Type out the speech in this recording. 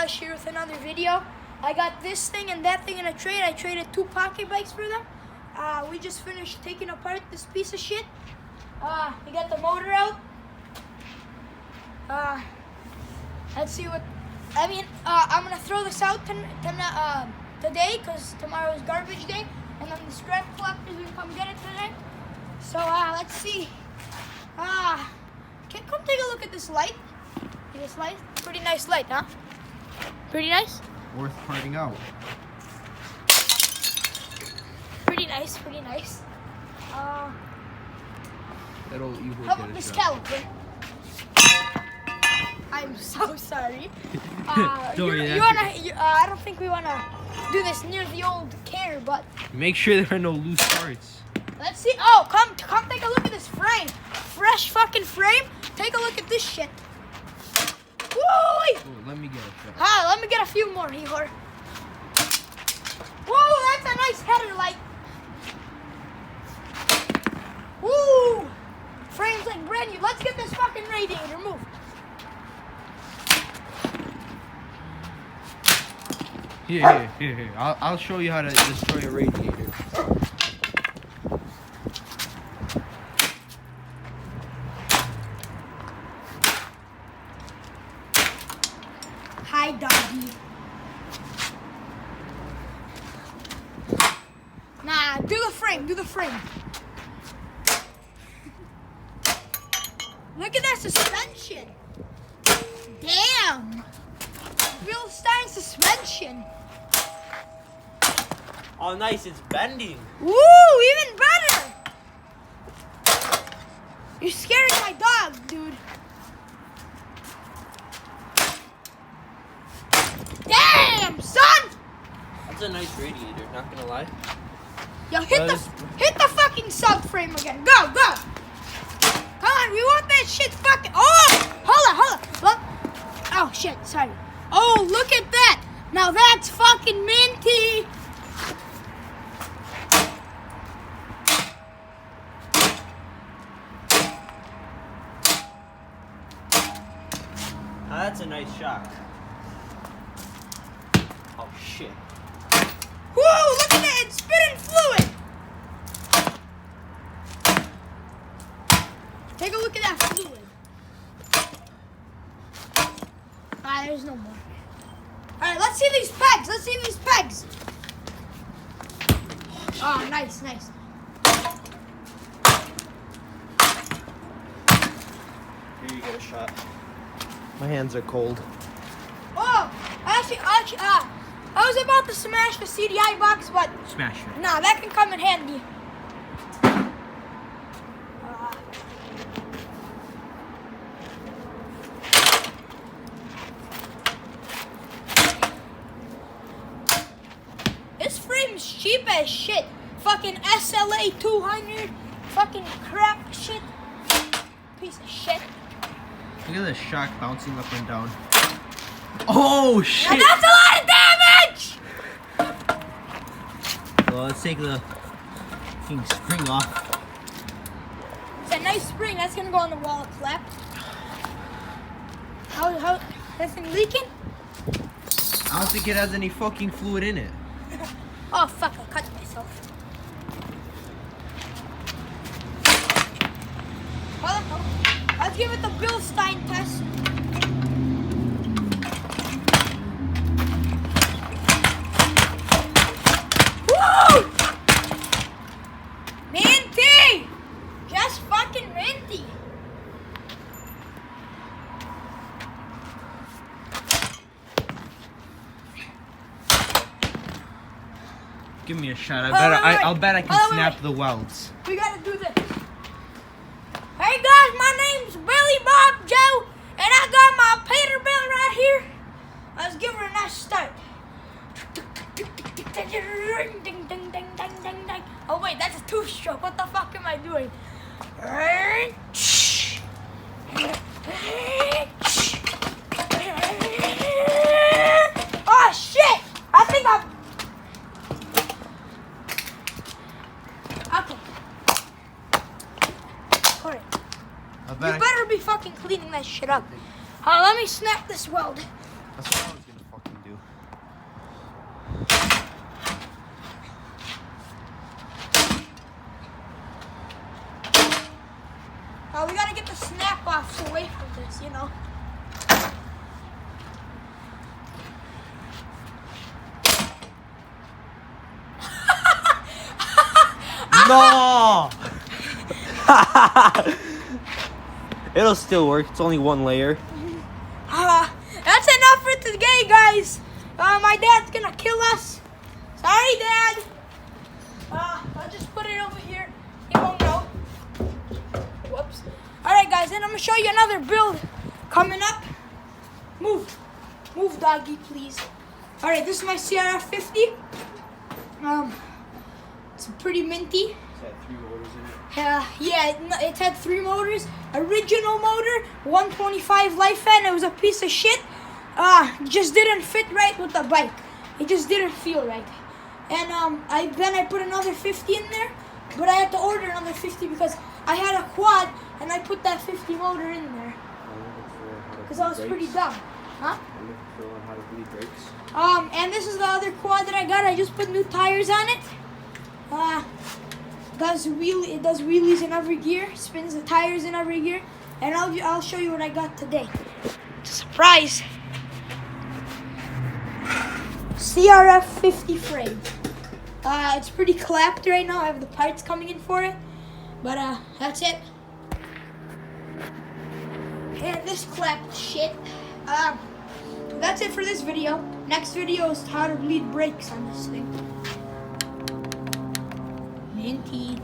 Josh here with another video. I got this thing and that thing in a trade. I traded 2 pocket bikes for them. We just finished taking apart this piece of shit. We got the motor out. Let's see what, I'm gonna throw this out today because tomorrow is garbage day, and then the scrap collectors will come get it today. So let's see. Come take a look at this light. This light, pretty nice light, huh? Pretty nice. Worth parting out. Pretty nice, pretty nice. That'll you will How get about a this shot. caliper? I'm so sorry. Don't worry, I don't think we wanna do this near the old care, but Make sure there are no loose parts. let's see. Oh, come take a look at this frame. Fresh fucking frame. Take a look at this shit. Woo! Oh, let me get a shot. Let me get a few more, Igor. Whoa, that's a nice header light. Woo! Frame's like brand new. Let's get this fucking radiator moved. Here. I'll show you how to destroy a radiator. Hi, doggy. Nah, do the frame. Look at that suspension. Damn. Bilstein suspension. Oh, nice, it's bending. Woo, even better. You're scaring my dog, dude. Damn, son. That's a nice radiator, not gonna lie. Yo, hit the fucking subframe again. Go. Come on, we want that shit fucking. Oh, hold on. Look. Oh shit, sorry. Oh, look at that. Now that's fucking minty. That's a nice shock. Oh shit. Whoa, look at that. It's spitting fluid. Take a look at that fluid. There's no more. Alright, let's see these pegs. Oh, nice. Here you get a shot. My hands are cold. Oh, actually, I was about to smash the CDI box, but Smash it. nah, that can come in handy. This frame's cheap as shit. Fucking SLA 200. Fucking crap shit. Piece of shit. Look at the shock bouncing up and down. Oh shit! Now that's a lot of damage! Well, let's take the fucking spring off. It's a nice spring. That's gonna go on the wall of clap. How that thing leaking? I don't think it has any fucking fluid in it. Oh fuck, I cut myself. Hold on. Let's give it the Bilstein test. Woo! Minty! Just fucking minty. Give me a shot. Wait. I'll bet I can Wait. snap the welds. We gotta do this. Hey guys, my name's Billy Bob Joe, and I got my Peterbilt right here. Let's give her a nice start. Oh wait, that's a 2-stroke. What the fuck am I doing? Oh shit! I think I'm. Okay. Corey, you better be fucking cleaning that shit up. Let me snap this weld. That's what I was gonna fucking We gotta get the snap-offs away from this, you know. No! It'll still work. It's only one layer. That's enough for today, guys. My dad's gonna kill us. Sorry, Dad. I'll just put it over here. He won't know. Whoops. Alright, guys, then I'm gonna show you another build coming up. Move. Move, doggy, please. Alright, this is my CRF 50. It's pretty minty. It's got 3 motors in it. Yeah, it had 3 motors. Original motor, 125 life fan. It was a piece of shit. Just didn't fit right with the bike. It just didn't feel right. And I put another 50 in there, but I had to order another 50 because I had a quad and I put that 50 motor in there because I was pretty dumb. Huh? I'm looking for one how to bleed brakes. And this is the other quad that I got. I just put new tires on it. It does wheelies in every gear, spins the tires in every gear, and I'll show you what I got today. It's a surprise. CRF 50 frame. It's pretty clapped right now. I have the parts coming in for it, but that's it. And this clapped shit. That's it for this video. Next video is how to bleed brakes on this thing. Minty.